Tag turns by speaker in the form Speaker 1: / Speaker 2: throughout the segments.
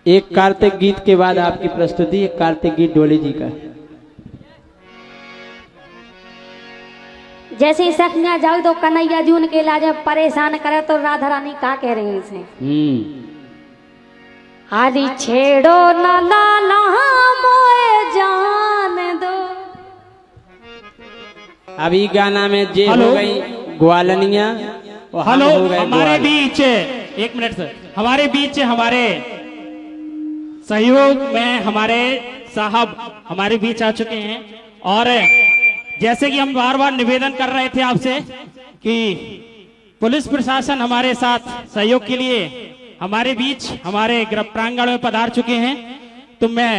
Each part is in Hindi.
Speaker 1: एक कार्तिक गीत के बाद आपकी प्रस्तुति, एक कार्तिक गीत डोली जी का।
Speaker 2: जैसे ही सखियां जाओ तो कन्हैया जी उनके इलाज में परेशान करे तो राधा रानी क्या कह रही हैं इसे? हरी छेड़ो न लाला मोए जान दो।
Speaker 1: अभी गाना में जे हो गई ग्वालनिया।
Speaker 3: हेलो, हमारे बीच एक मिनट सर, हमारे बीच हमारे सहयोग में हमारे साहब हमारे बीच आ चुके हैं। और जैसे कि हम बार बार निवेदन कर रहे थे आपसे कि पुलिस प्रशासन हमारे साथ सहयोग के लिए हमारे बीच हमारे गृह प्रांगण में पधार चुके हैं, तो मैं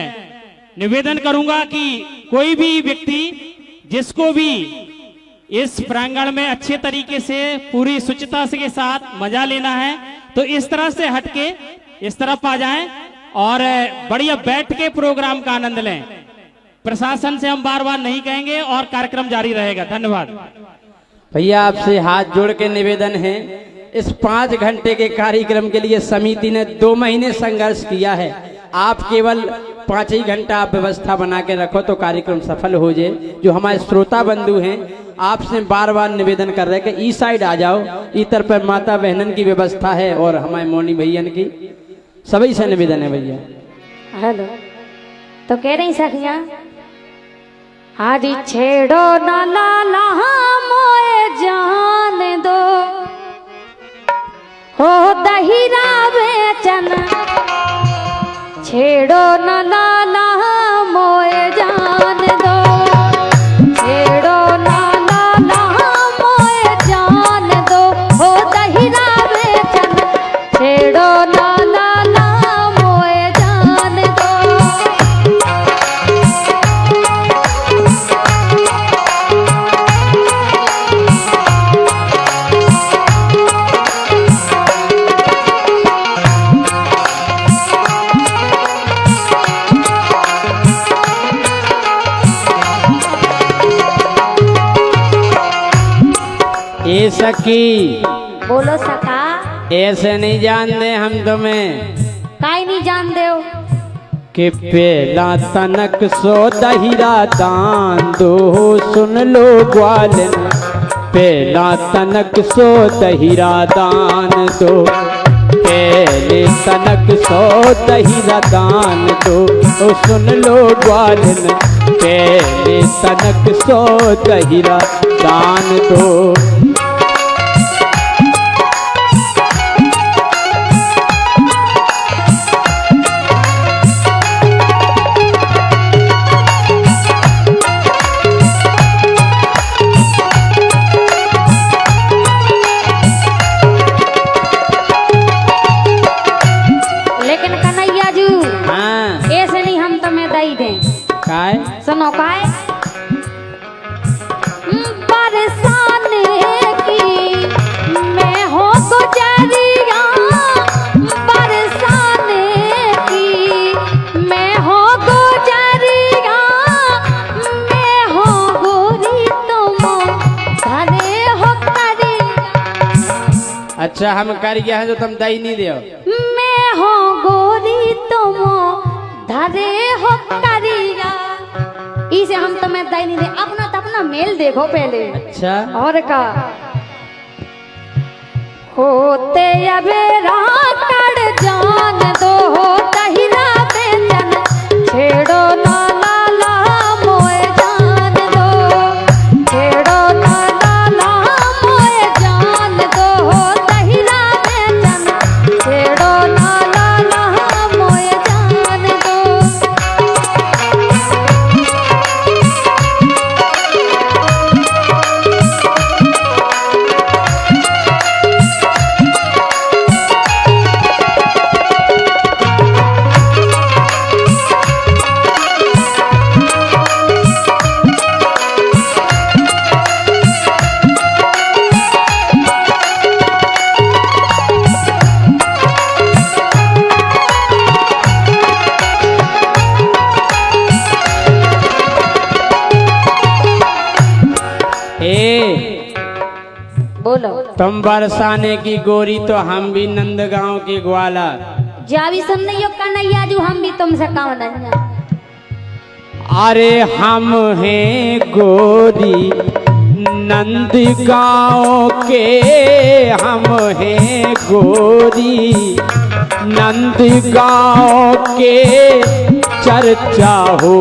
Speaker 3: निवेदन करूंगा कि कोई भी व्यक्ति जिसको भी इस प्रांगण में अच्छे तरीके से पूरी शुचिता के साथ मजा लेना है तो इस तरह से हटके इस तरफ आ जाएं और बढ़िया बैठ के प्रोग्राम का आनंद लें। प्रशासन से हम बार बार नहीं कहेंगे और कार्यक्रम जारी रहेगा। धन्यवाद।
Speaker 1: भैया आपसे हाथ जोड़ के निवेदन है, इस 5 घंटे के कार्यक्रम के लिए समिति ने 2 महीने संघर्ष किया है। आप केवल 5 ही घंटा आप व्यवस्था बना के रखो तो कार्यक्रम सफल हो जाए। जो हमारे श्रोता बंधु हैं आपसे बार बार निवेदन कर रहे हैं कि ई साइड आ जाओ, इधर पर माता बहनन की व्यवस्था है और हमारे मोनी भैया की सभी से निवेदन है। भैया
Speaker 2: हेलो, तो कह रही सखियां हरी छेड़ो न लाला मोए जान दो, हो दहिरा बेचन छेड़ो न लाला मोए जान दो, छेड़ो न लाला मोए जान दो, हो दहिरा बेचन छेड़ो न लाला मोए जान दो।
Speaker 1: ए सखी
Speaker 2: बोलो सका,
Speaker 1: ऐसे नहीं जानते हम तुम्हें
Speaker 2: काई नहीं जान दे
Speaker 1: कि पहला तनक सो दहिरा दान दो, सुन लो ग्वालन पहला तनक सो दहिरा दान दो, पहले तनक सो दहिरा दान दो, सुन लो ग्वालन पहले तनक सो दहिरा दान दो। सुनो काय बरसाने की मैं हो गुजरिया, बरसाने की मैं हो गुजरिया, मैं हो गोरी तुम धरे हो करिया। अच्छा हम कर गया है जो तुम दई नहीं दे,
Speaker 2: मैं हो गोरी तुम धरे हो करिया, इसे हम तुम्हें दई नहीं दे। अपना मेल देखो पहले।
Speaker 1: अच्छा
Speaker 2: और का होते अबेरा कड़ जान दो, हो दहिरा बेचन छेड़ो ना लाला मोए जान दो, छेड़ो ना लाला मोए जान दो, हो दहिरा बेचन छेड़ो ना लाला मोए जान दो।
Speaker 1: बोलो। तुम बरसाने की गोरी तो हम भी नंदगांव के ग्वाला,
Speaker 2: जा भी सुन नहीं हो कन्हैया जी, हम भी तुमसे कम नहीं है।
Speaker 1: अरे हम हैं गोरी नंद गाँव के, हम हैं गोरी नंद गाँव के, चर्चा हो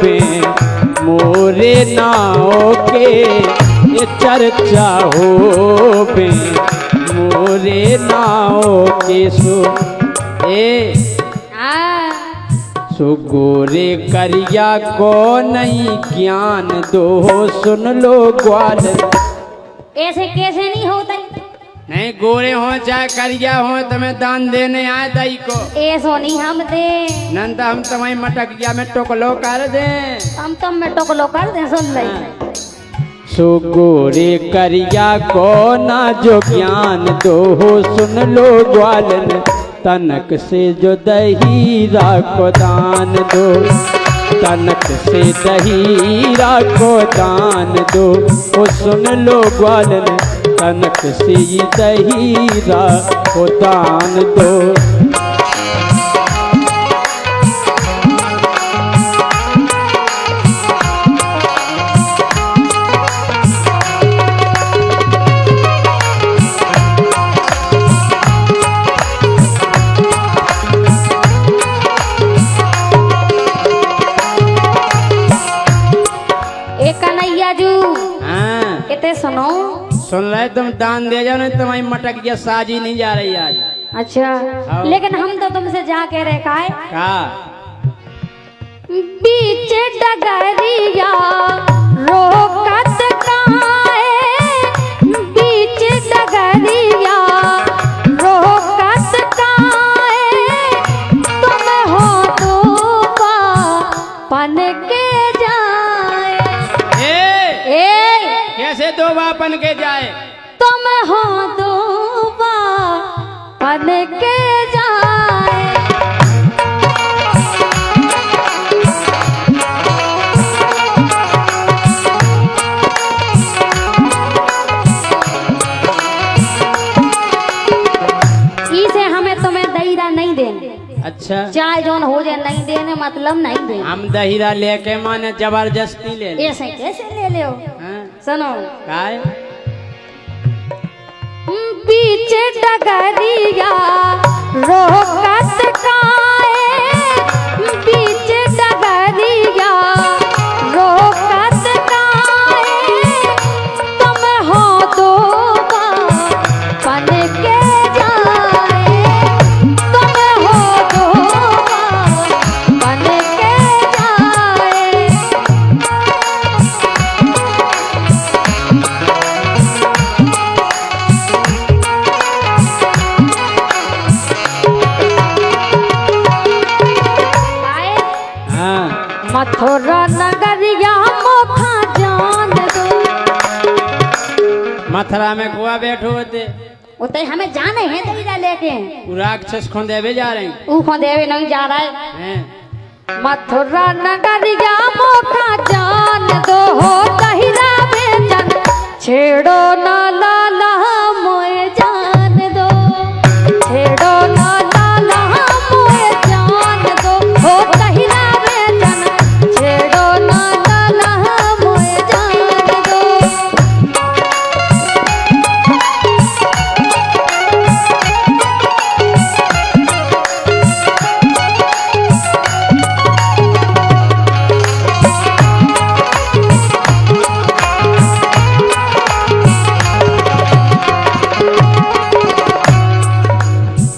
Speaker 1: बे मोरे नाव के, ये चर्चा हो बे मोरे नाव के। सो ए सो गोरे करिया को नहीं ज्ञान दो, सुन लो ग्वाल।
Speaker 2: ऐसे कैसे नहीं होता,
Speaker 1: नहीं गोरे हो चाहे करिया हो, तुम्हें दान देने आए दई को।
Speaker 2: ऐसो नहीं हम दे,
Speaker 1: नंद हम तुम्हारी मटकिया में टोकलो कर दे,
Speaker 2: हम तुम में टोकलो कर दे। सुन रही
Speaker 1: सो गोरे करिया को ना जो ज्ञान दो, सुन लो ग्वालन तनक से जो दहीरा को दान दो, तनक से दहीरा को दान दो, ओ सुन लो ग्वालन तनक से दहीरा को दान दो।
Speaker 2: सुनो,
Speaker 1: सुन रहे तुम दान दे जाओ, नहीं तुम्हारी मटकिया साजी नहीं जा रही आज।
Speaker 2: अच्छा लेकिन हम तो तुमसे जा के रखा है
Speaker 1: का
Speaker 2: बीच डगरिया रोकत काए, बीच डगरिया रोकत काए, तुम हो तो पन के जाए।
Speaker 1: कैसे दो बापन के जाए,
Speaker 2: तुम हो दो पन के जाए। इसे हमें तुम्हें दहीरा नहीं देने।
Speaker 1: अच्छा
Speaker 2: चाहे जोन हो जाए नहीं देने मतलब नहीं देने।
Speaker 1: हम दहीरा लेके माने जबरदस्ती ले ले।
Speaker 2: ऐसे कैसे ले ले हो? सुनो
Speaker 1: काय
Speaker 2: बीच डगरिया रोकत काए, बीच डगरिया रोकत काए, तुम हो तो पन के जाए, तुम हो तो पन के जाए। मथुरा नगरिया मोखा जान दो।
Speaker 1: मथुरा में कुआ बैठो होते
Speaker 2: उते हमें जाने हैं दहीरा लेके।
Speaker 1: राक्षस खोंदेवे जा रहे हैं।
Speaker 2: वो खोंदेवे नहीं जा रहा है। मथुरा नगरिया मोखा जान दो, दहीरा बेचन छेड़ो ना लाला मोए जान दो, छेड़ो ना लाला मोए जान दो, हो दहीरा बेचन छेड़ो ना लाला मोए जान दो।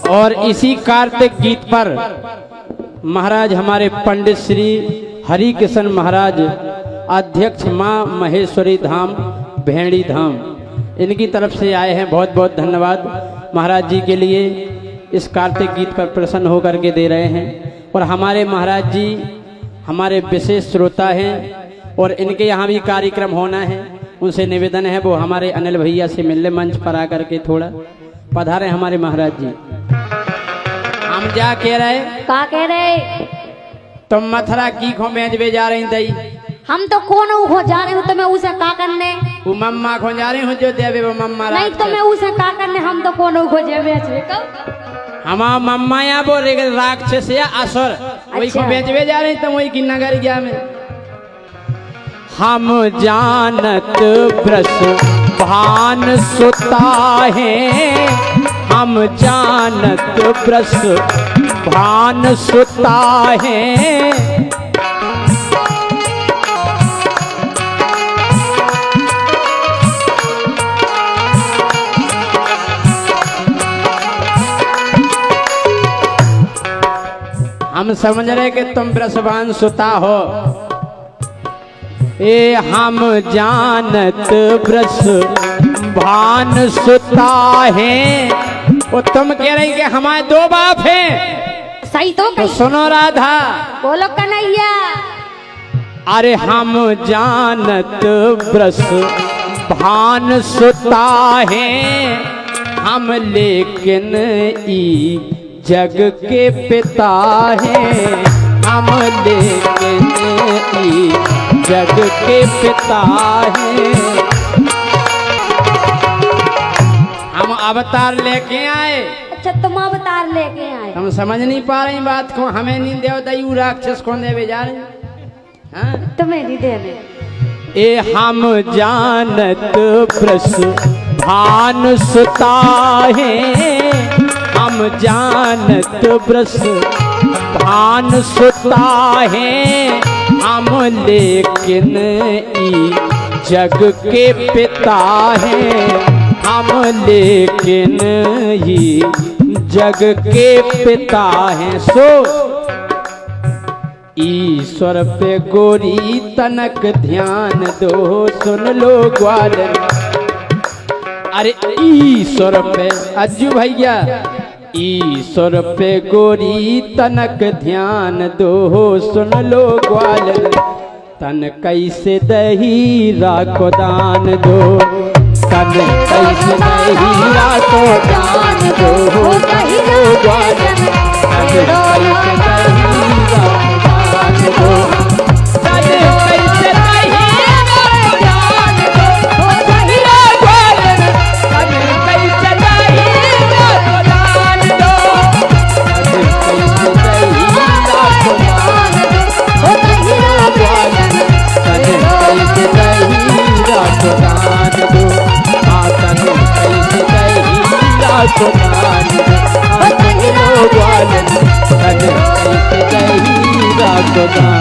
Speaker 1: और इसी कार्तिक गीत पर महाराज हमारे पंडित श्री हरि किशन महाराज अध्यक्ष माँ महेश्वरी धाम भेड़ी धाम, इनकी तरफ से आए हैं। बहुत बहुत धन्यवाद महाराज जी के लिए। इस कार्तिक गीत पर प्रसन्न होकर के दे रहे हैं। और हमारे महाराज जी हमारे विशेष श्रोता हैं और इनके यहाँ भी कार्यक्रम होना है। उनसे निवेदन है वो हमारे अनिल भैया से मिलने मंच पर आकर के थोड़ा पधारे हमारे महाराज जी। हम क्या कह रहे?
Speaker 2: का कह रहे?
Speaker 1: तुम मथुरा की खो भेजवे जा रही दई?
Speaker 2: हम तो कौन हो जा रहे हो, तो मैं उसे का करने?
Speaker 1: वो मम्मा खो जा रही हूँ जो देवे वो मम्मा
Speaker 2: नहीं, तो मैं उसे का करने? हम तो कौन हो जेबे
Speaker 1: हमारा मम्मा यहाँ बोल रहे राक्षस या असुर वही को
Speaker 2: अच्छा।
Speaker 1: बेचवे जा रहे तो वही की नगर गया में हम जानत ब्रस भान सुता है हम जानत ब्रस भान सुता है हम समझ रहे कि तुम ब्रसवान सुता हो ए हम जानत ब्रस भान सुता है वो तुम कह रही कि हमारे दो बाप हैं
Speaker 2: सही तो
Speaker 1: तो
Speaker 2: कही।
Speaker 1: सुनो राधा
Speaker 2: बोलो कन्हैया।
Speaker 1: अरे हम जानत ब्रस भान सुता है हम लेकिन ई जग के पिता है हम लेकिन ई जग के पिता है हम अवतार लेके आए।
Speaker 2: अच्छा तुम अवतार लेके आए।
Speaker 1: हम समझ नहीं पा रही बात को हमें नहीं देवता यू राक्षस कौन देवे जा रहे हाँ?
Speaker 2: तुम्हें नहीं देने।
Speaker 1: ए हम जानत ब्रस भान सुता है हम जानत ब्रस भान सुता है हम लेकिन ई जग के पिता है हम लेकिन ही जग के पिता हैं सो ईश्वर पे गोरी तनक ध्यान दो सुन लो ग्वालन अरे ईश्वर पे अज्जू भैया ईश्वर पे गोरी तनक ध्यान दो सुन लो ग्वालन तन कैसे दही राको दान दो तन कैसे दही राको दान दो दही लो ग्वालन तन कैसे दही राको दान